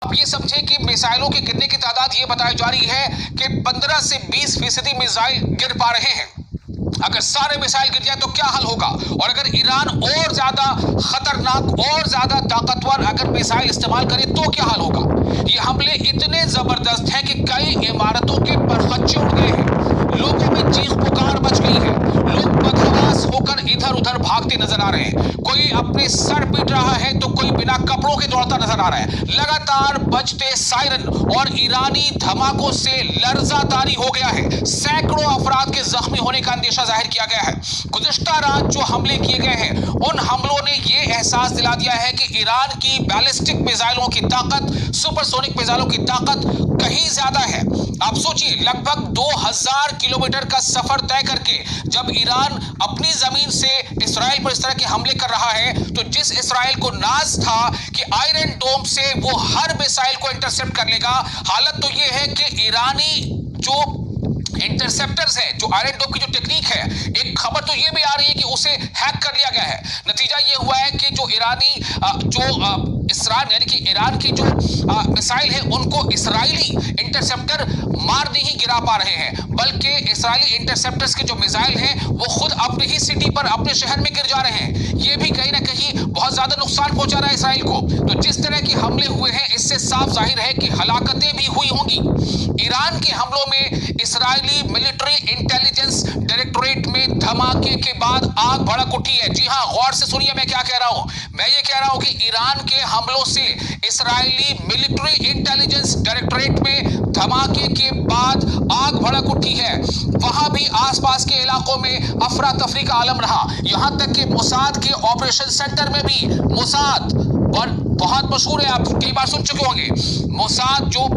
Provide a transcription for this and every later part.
आप ये समझे कि मिसाइलों के गिरने की तादाद ये बताई जा रही है कि 15 से 20% मिसाइल गिर पा रहे हैं। अगर सारे मिसाइल गिर जाए तो क्या हाल होगा? और अगर ईरान और ज्यादा खतरनाक और ज्यादा ताकतवर अगर मिसाइल इस्तेमाल करे तो क्या हाल होगा? ये हमले इतने जबरदस्त हैं कि कई इमारतों के परखच्चे उड़ गए हैं, लोगों में चीख पुकार मच गई है, लोग बदहवास होकर इधर उधर भागते नजर आ रहे हैं, कोई अपने सर पीट रहा है तो कोई बिना कपड़ों के दौड़ता नजर आ रहा है। लगातार बजते सायरन और ईरानी धमाकों से लर्जातारी हो गया है। सैकड़ों अफराद के जख्मी होने का अंदेशा जाहिर किया गया है। गुज़िश्ता रात जो हमले किए गए हैं उन हमलों ने यह एहसास दिला दिया है कि ईरान की बैलिस्टिक मिसाइलों की ताकत, सुपरसोनिक मिसाइलों की ताकत कहीं ज्यादा है। आप सोचिए, लगभग 2000 किलोमीटर का सफर तय करके जब ईरान अपनी जमीन से इस्राइल पर इस तरह के हमले कर रहा है, तो जिस इस्राइल को नाज था कि आयरन डोम से वो हर मिसाइल को इंटरसेप्ट कर लेगा, हालत तो ये है कि ईरानी जो इंटरसेप्टर्स है, जो आयरन डोम की जो टेक्निक है, एक खबर तो ये भी आ रही है कि उसे हैक कर लिया गया है। नतीजा ये हुआ है कि जो ईरानी इसरान यानी कि ईरान की जो मिसाइल है उनको इस्राइली इंटरसेप्टर मार नहीं गिरा पा रहे हैं, बल्कि इस्राइली इंटरसेप्टर्स के जो मिसाइल हैं वो खुद अपनी ही सिटी पर, अपने शहर में गिर जा रहे हैं। ये भी कहीं ना कहीं बहुत ज्यादा नुकसान पहुंचा रहा है इसराइल को। तो जिस तरह के हमले हुए हैं इससे साफ जाहिर है कि हलाकतें भी हुई होंगी। ईरान के हमलों में इस्राइली मिलिट्री इंटेलिजेंस डायरेक्टोरेट में धमाके के बाद आग भड़क उठी है। जी हां, गौर से सुनिए मैं क्या कह रहा हूं। मैं ये कह रहा हूं कि ईरान के हमलों से इस्राइली मिलिट्री इंटेलिजेंस डायरेक्टोरेट में धमाके के बाद आग भड़क उठी है। वहां भी आसपास के इलाकों में अफरा तफरी का आलम रहा। यहां तक कि मोसाद के ऑपरेशन सेंटर में भी, मोसाद और बहुत मशहूर है, आप कई बार सुन चुके होंगे, मोसाद जो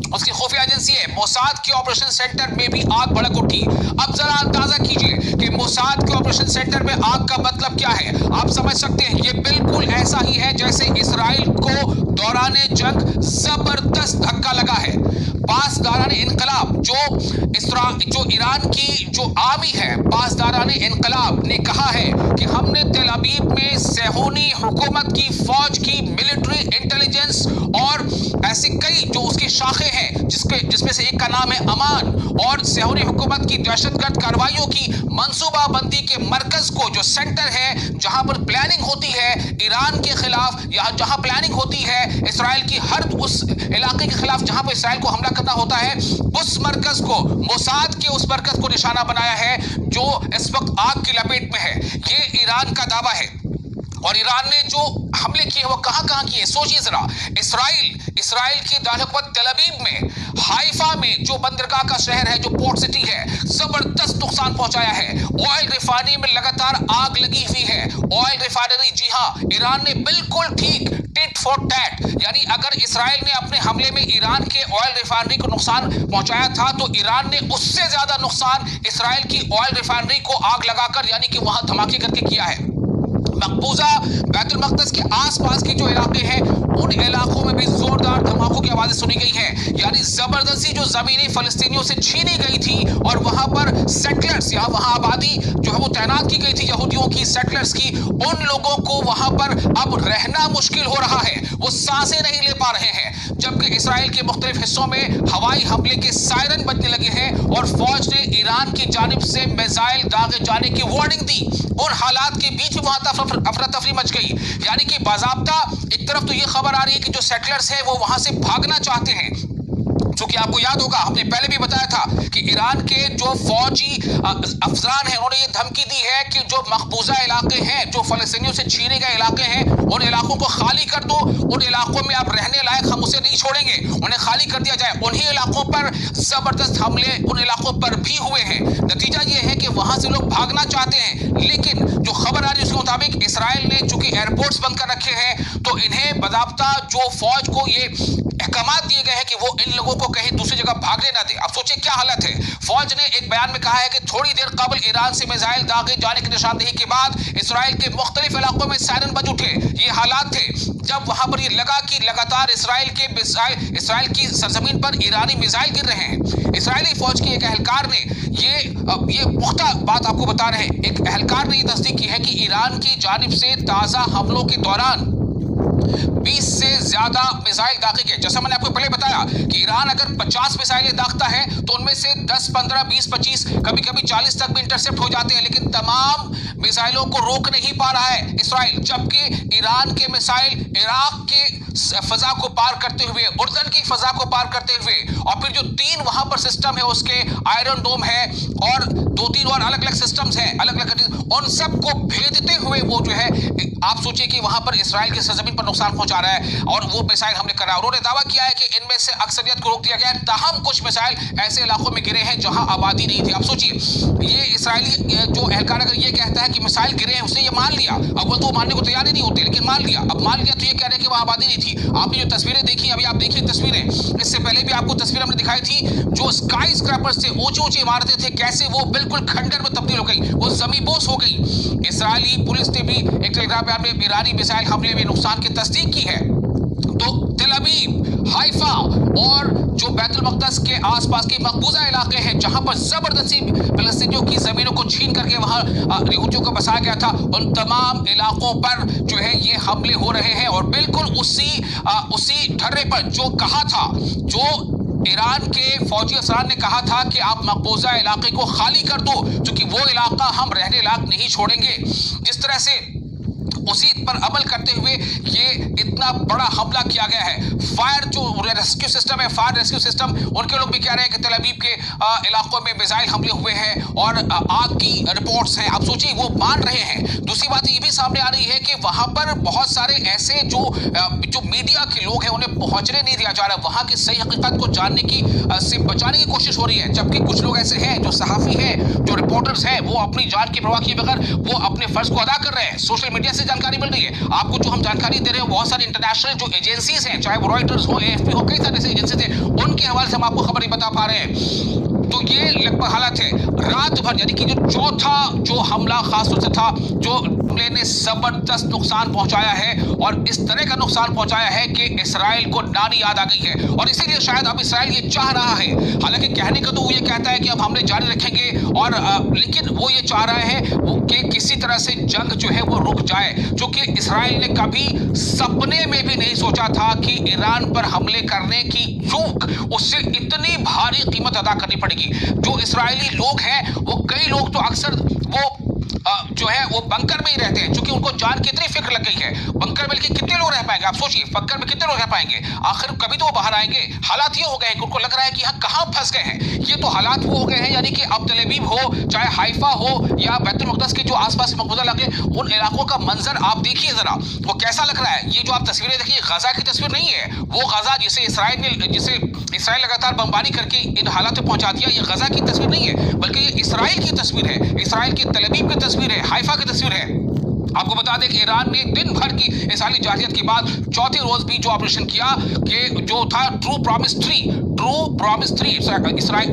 उसकी खुफिया एजेंसी है, मोसाद के ऑपरेशन सेंटर में भी आग भड़क उठी। अब जरा अंदाजा कीजिए कि मोसाद के ऑपरेशन सेंटर में आग का मतलब क्या है। आप समझ सकते हैं, ये बिल्कुल ऐसा ही है जैसे इस्राइल को दौराने जंग जबरदस्त धक्का लगा है। पासदाराने इनकलाब जो ईरान की जो आर्मी है, पासदाराने इनकलाब ने कहा है कि हमने तेल अवीव में सेहूनी हुकूमत की फौज की मिलिट्री इंटेलिजेंस और ऐसी कई जो उसकी शाखें हैं, जिसमें से एक का नाम है अमान, और सेहूनी हुकूमत की दहशतगर्द कार्रवाइयों की मंसूबाबंदी के मरकज को, जो सेंटर है जहां पर प्लानिंग होती है ईरान के खिलाफ, या जहां प्लानिंग होती है इसराइल की हर उस इलाके के खिलाफ जहां पर इसराइल को हमला करना होता है, उस मरकज को, मोसाद के उस मरकज को निशाना बनाया है जो इस वक्त आग की लपेट में है। ये ईरान का दावा है। और ईरान ने जो हमले किए वो कहां किए, सोचिए जरा। इसराइल की दारकूमत तेल अवीव में, हाइफा में जो बंदरगाह का शहर है, जो पोर्ट सिटी है, जबरदस्त नुकसान पहुंचाया है। ऑयल रिफाइनरी में लगातार आग लगी हुई है। ऑयल रिफाइनरी, जी हां, ईरान ने बिल्कुल ठीक टिट फॉर टैट, यानी अगर इसराइल ने अपने हमले में ईरान के ऑयल रिफाइनरी को नुकसान पहुंचाया था तो ईरान ने उससे ज्यादा नुकसान इसराइल की ऑयल रिफाइनरी को आग लगाकर, यानी कि वहां धमाके करके किया है। मकबूजा बैतुल मक़दस के आसपास के जो इलाके हैं उन इलाकों में भी जोरदार धमाकों की आवाजें सुनी गई हैं, यानी जबरदस्ती जो जमीनें फलस्तीनियों से छीनी गई थी और वहां पर सेटलर्स, या वहां आबादी जो है वो तैनात की गई थी यहूदियों की, सेटलर्स की, उन लोगों को वहां पर अब रहना मुश्किल हो रहा है। वो सांसें नहीं ले पा रहे हैं, जबकि इसराइल के मुख्तलिफ हिस्सों में हवाई हमले के सायरन बजने लगे हैं और फौज ने ईरान की जानिब से मिसाइल दागे जाने की वार्निंग दी। उन हालात के बीच भी वहां अफरा तफरी मच गई, यानी कि बाज़ाब्ता एक तरफ तो ये खबर आ रही है कि जो सेटलर्स हैं वो वहां से भागना चाहते हैं, क्योंकि आपको याद होगा हमने पहले भी बताया था कि ईरान के जो फौजी अफसरान हैं उन्होंने ये धमकी दी है कि जो मकबूजा इलाके हैं, जो फलस्तीनियों से छीने गए इलाके हैं, उन इलाकों को खाली कर दो, उन इलाकों में आप रहने लायक हम उसे नहीं छोड़ेंगे, उन्हें खाली कर दिया जाए। उन्हीं इलाकों पर जबरदस्त हमले उन इलाकों पर भी हुए हैं। नतीजा ये है कि वहां से लोग भागना चाहते हैं, लेकिन जो खबर आ रही है उसके मुताबिक इसराइल ने चूंकि एयरपोर्ट्स बंद कर रखे हैं तो इन्हें बाज़ाब्ता जो फौज को ये अहकामात दिए गए हैं कि वो इन लोगों को कहीं दूसरी जगह भागने ना दे। अब सोचिए क्या हालत है। फौज ने एक बयान में कहा है कि थोड़ी देर कबल ईरान से मिसाइल दागे जाने की निशानदेही के बाद इसराइल के मुख्तलिफ इलाकों में सायरन बज उठे। ये हालात थे जब वहां पर ये लगा कि लगातार इसराइल की सरजमीन पर ईरानी मिसाइल गिर रहे हैं। इसराइली फौज के एक एहलकार ने ये पुख्ता बात आपको बता रहे हैं। एक एहलकार ने ये तस्दीक की है कि ईरान की जानिब से ताज़ा हमलों के दौरान 20 से ज्यादा मिसाइल दागे गए। जैसा मैंने आपको पहले बताया कि ईरान अगर 50 मिसाइलें दागता है तो उनमें से 10, 15, 20, 25, कभी कभी 40 तक भी इंटरसेप्ट हो जाते हैं, लेकिन तमाम मिसाइलों को रोक नहीं पा रहा है इसराइल। जबकि ईरान के मिसाइल इराक के फजा को पार करते हुए, उर्दन की फजा को पार करते हुए, और फिर जो 3 वहां पर सिस्टम है उसके आयरन डोम है और 2-3 और अलग अलग सिस्टम्स हैं, अलग अलग, उन सबको भेदते हुए वो जो है, आप सोचिए कि वहां पर इसराइल की सरजमीन पर नुकसान पहुंचा रहा है और वो मिसाइल हमले कर रहा है। उन्होंने दावा किया है कि इनमें से अक्सरियत को रोक दिया गया है, ताहम कुछ मिसाइल ऐसे इलाकों में गिरे हैं जहां आबादी नहीं थी। अब सोचिए, ये इसराइली जो एहलकार अगर ये कहता है कि मिसाइल गिरे हैं, उसने ये मान लिया, अब वो मानने को तैयार ही नहीं होते, लेकिन मान लिया, अब मान लिया तो ये कह रहे हैं कि वहां आबादी नहीं थी। आपने जो तस्वीरें देखी, अभी आप देखिए तस्वीरें, इससे पहले भी आपको तस्वीर हमने दिखाई थी, जो स्काई स्क्रैपर्स थे, ऊंची ऊंची इमारतें थे, कैसे वो बिल्कुल खंडर में तब्दील हो गई, वो जमीबोस हो गई। इसराइली पुलिस ने भी एक टेलीग्राम बयान में ईरानी मिसाइल हमले में नुकसान की तस्दीक की है। तो तेल अवीव, हाइफा और जो बैतुल मक़दस के आसपास के मकबूजा इलाके हैं जहां पर जबरदस्ती फिलिस्तीनियों की जमीनों को छीन करके वहां यहूदियों को बसाया गया था, उन तमाम इलाकों पर जो है ये हमले हो रहे हैं। और बिल्कुल उसी ढर्रे पर जो कहा था, जो ईरान के फौजी अफसरान ने कहा था कि आप मकबूजा इलाके को खाली कर दो, क्योंकि वो इलाका हम रहने लायक नहीं छोड़ेंगे। जिस तरह से उसी पर अमल करते हुए ये इतना बड़ा हमला किया गया है। फायर जो रेस्क्यू सिस्टम है, फायर रेस्क्यू सिस्टम, उनके लोग भी कह रहे हैं कि तेल अवीव के इलाकों में मिसाइल हमले हुए हैं और आग की रिपोर्ट्स हैं। आप सोचिए, वो मान रहे हैं। दूसरी बात ये भी सामने आ रही है कि वहां पर बहुत सारे ऐसे जो मीडिया के लोग हैं उन्हें पहुंचने नहीं दिया जा रहा, वहां की सही हकीकत को जानने की से बचाने की कोशिश हो रही है। जबकि कुछ लोग ऐसे हैं जो सहाफी हैं, जो रिपोर्टर्स हैं, वो अपनी जान की परवाह किए बगैर वो अपने फर्ज को अदा कर रहे हैं। सोशल मीडिया से जानकारी मिल रही है आपको, जो हम जानकारी दे रहे हैं बहुत सारी इंटरनेशनल जो एजेंसीज हैं, चाहे वो रॉयटर्स हो, एएफपी हो, कई सारे ऐसे एजेंसीज हैं, उनके हवाले से हम आपको खबर नहीं बता पा रहे हैं। तो ये लगभग हालत है। रात भर यानी कि जो चौथा जो हमला खास तौर से था, जो हमले ने जबरदस्त नुकसान पहुंचाया है और इस तरह का नुकसान पहुंचाया है कि इसराइल को नानी याद आ गई है। और इसीलिए शायद अब इसराइल ये चाह रहा है, हालांकि कहने का तो वो ये कहता है कि अब हमले जारी रखेंगे, और लेकिन वो ये चाह रहा है कि किसी तरह से जंग जो है वो रुक जाए, जो कि इसराइल ने कभी सपने में भी नहीं सोचा था कि ईरान पर हमले करने की चूक, उससे इतनी भारी कीमत अदा करनी पड़ेगी। जो इसराइली लोग हैं, वो कई लोग तो अक्सर वो जो है वो बंकर में ही रहते हैं, क्योंकि उनको जान की इतनी फिक्र लग गई है। बंकर में कितने लोग रह पाएंगे, आप सोचिए, बंकर में कितने लोग रह पाएंगे, आखिर कभी तो वो बाहर आएंगे। हालात ये हो गए हैं कि उनको लग रहा है कि यहाँ कहाँ फंस गए हैं। ये तो हालात वो हो गए हैं, यानी कि अब तेल अवीव हो, चाहे हाइफा हो, या बैतुल मक़दस के जो आसपास मकबूजा इलाके, उन इलाकों का मंजर आप देखिए जरा, वो कैसा लग रहा है। ये जो आप तस्वीरें देखिए, गजा की तस्वीर नहीं है, वो गजा जिसे इसराइल लगातार बमबारी करके इन हालात में पहुंचा दिया, ये गजा की तस्वीर नहीं है, बल्कि ये इसराइल की तस्वीर है, इसराइल की तेल अवीव की तस्वीर है, हाइफा की तस्वीर है। आपको बता दें कि ईरान ने दिन भर की इसराइली जारहियत के बाद चौथे रोज भी जो ऑपरेशन किया, कि जो था ट्रू प्रॉमिस 3,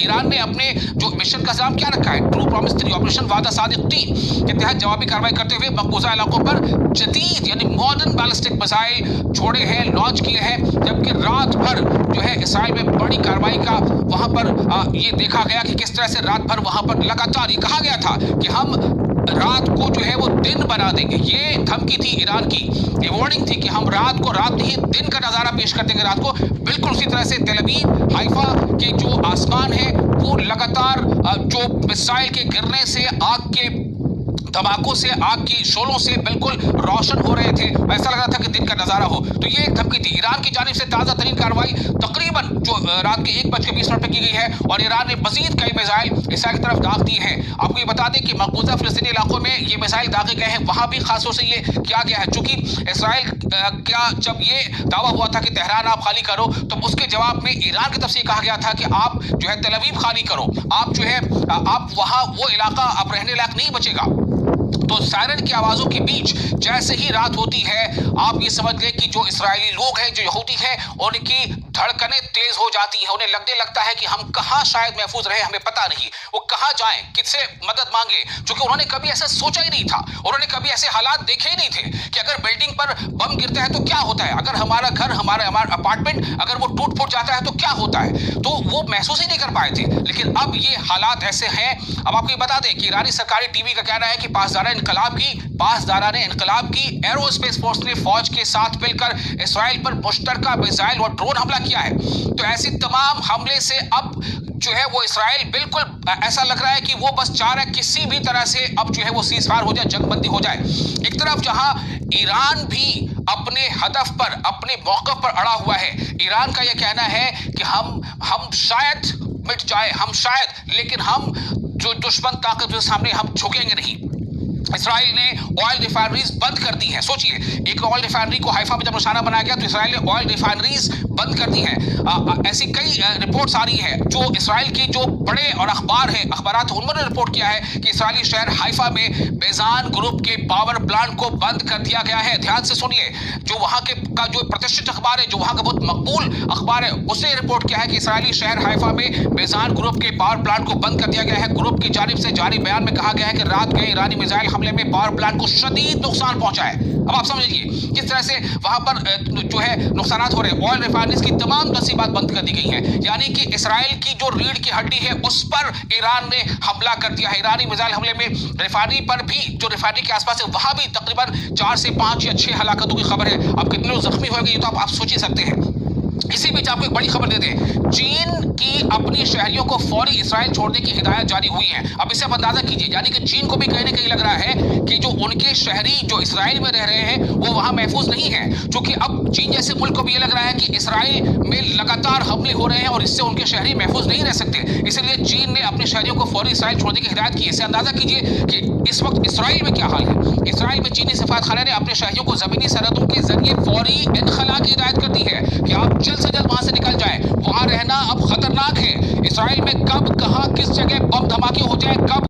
ईरान ने अपने जो मिशन का नाम क्या रखा है, ट्रू प्रॉमिस 3, ऑपरेशन वादा सादिक 3 के तहत जवाबी कार्रवाई करते हुए मकबूजा इलाकों पर जदीद यानी मॉडर्न बैलिस्टिक मिसाइल छोड़े हैं, लॉन्च किए हैं। जबकि रात भर जो है इसराइल में बड़ी कार्रवाई का वहां पर ये देखा गया कि किस तरह से रात भर वहां पर लगातार ये कहा गया था कि हम रात को जो है वो दिन बना देंगे। ये धमकी थी ईरान की, ये वार्निंग थी कि हम रात को रात नहीं दिन का नजारा पेश कर देंगे रात को। बिल्कुल उसी तरह से तेल अवीव, हाइफा के जो आसमान है वो लगातार जो मिसाइल के गिरने से, आग के धमाकों से, आग की शोलों से बिल्कुल रोशन हो रहे थे, ऐसा लग रहा था कि दिन का नजारा हो। तो ये एक धमकी थी। ईरान की जानिब से ताजा तरीन कार्रवाई तकरीबन जो रात के 1:20 पर की गई है, और ईरान ने मजीद कई मिसाइल इसराइल की तरफ दाग दी है। आपको ये बता दें कि मकबूजा फिलिस्तीनी इलाकों में ये मिसाइल दागे गए हैं, वहां भी खासतौर से ये किया गया है, चूंकि इसराइल का जब ये दावा हुआ था कि तेहरान आप खाली करो, तो उसके जवाब में ईरान की तरफ से कहा गया था कि आप जो है तेल अवीव खाली करो, आप जो है आप वहां वो इलाका अब रहने लायक नहीं बचेगा। तो सायरन की आवाजों के बीच जैसे ही रात होती है, आप ये समझ लें कि जो इसराइली लोग हैं, जो यहूदी हैं, उनकी धड़कनें तेज हो जाती हैं। उन्हें लगने लगता है कि हम कहाँ शायद महफूज रहे, हमें पता नहीं, वो कहाँ जाएं, किससे मदद मांगे, क्योंकि उन्होंने कभी ऐसा सोचा ही नहीं था। उन्होंने कभी ऐसे हालात देखे ही नहीं थे कि अगर बिल्डिंग पर बम गिरता है तो क्या होता है, अगर हमारा घर, हमारा अपार्टमेंट अगर वो टूट फूट जाता है तो क्या होता है। तो वो महसूस ही नहीं कर पाए थे। लेकिन अब ये हालात ऐसे हैं। अब आपको ये बता दें कि ईरानी सरकारी टीवी का कहना है कि पासदार पासदाराने इनकलाब की एरोस्पेस फोर्स ने फौज के साथ मिलकर इसराइल पर मुश्तरका मिसाइल और ड्रोन हमला किया है। तो ऐसी तमाम हमले से अब जो है वो इसराइल बिल्कुल ऐसा लग रहा है कि वो बस चाह रहा है किसी भी तरह से अब जो है वो सीजफायर हो जाए, जंगबंदी हो जाए। एक तरफ जहां ईरान भी अपने हदफ पर, अपने मौक़िफ़ पर अड़ा हुआ है। ईरान का यह कहना है कि हम शायद मिट जाए, हम शायद, लेकिन हम जो दुश्मन ताकत के सामने हम झुकेंगे नहीं। इसराइल ने ऑयल रिफाइनरीज बंद कर दी हैं। सोचिए, एक ऑयल रिफाइनरी को हाइफा में जब निशाना बनाया गया तो इसराइल ने ऑयल रिफाइनरीज बंद कर दी हैं। ऐसी कई रिपोर्ट्स आ रही है जो इसराइल की जो बड़े और अखबारात उन्होंने रिपोर्ट किया है कि इसराइली शहर हाइफा में बेजान ग्रुप के पावर प्लांट को बंद कर दिया गया है। ध्यान से सुनिए, जो वहां के का जो प्रतिष्ठित अखबार है, जो वहां का बहुत मकबूल अखबार है, उसने रिपोर्ट किया है कि इसराइली शहर हाइफा में बेजान ग्रुप के पावर प्लांट को बंद कर दिया गया है। ग्रुप की जानिब से जारी बयान में कहा गया है कि रात गए ईरानी मिसाइल हमले में पावर प्लांट को शदीद नुकसान पहुंचा है। अब आप समझिए किस तरह से वहां पर जो है नुकसानात हो रहे हैं। ऑयल रिफाइनरीज की तमाम तसीबात बंद कर दी गई हैं, यानी कि इसराइल की जो रीढ़ की हड्डी है उस पर ईरान ने हमला कर दिया है। ईरानी मिसाइल हमले में रिफाइनरी पर भी, जो रिफाइनरी के आसपास है वहां भी तकरीबन 4 से 5 या 6 हलाकतों की खबर है। अब कितने लोग जख्मी हो गए ये तो आप सोच ही सकते हैं। इसी बीच आपको एक बड़ी खबर दे दें, चीन की अपनी शहरियों को फौरी इसराइल छोड़ने की हिदायत जारी हुई है। अब इसे आप अंदाजा कीजिए, यानी कि चीन को भी कहीं ना कहीं लग रहा है कि जो उनके शहरी जो इसराइल में रह रहे हैं वो वहां महफूज नहीं है, क्योंकि अब चीन जैसे मुल्क को भी ये लग रहा है कि इसराइल में लगातार हमले हो रहे हैं और इससे उनके शहरी महफूज नहीं रह सकते। इसलिए चीन ने अपने शहरियों को फौरी इसराइल छोड़ने की हिदायत की। इसे अंदाजा कीजिए कि इस वक्त इसराइल में क्या हाल है। इसराइल में चीनी सफारतखाना ने अपने शहरियों को जमीनी सरहदों के जरिए फौरी इनखला की हिदायत कर दी है कि आप जल्द से जल्द वहां से निकल जाए, वहां रहना अब खतरनाक है। इसराइल में कब, कहां, किस जगह बम धमाके हो जाए, कब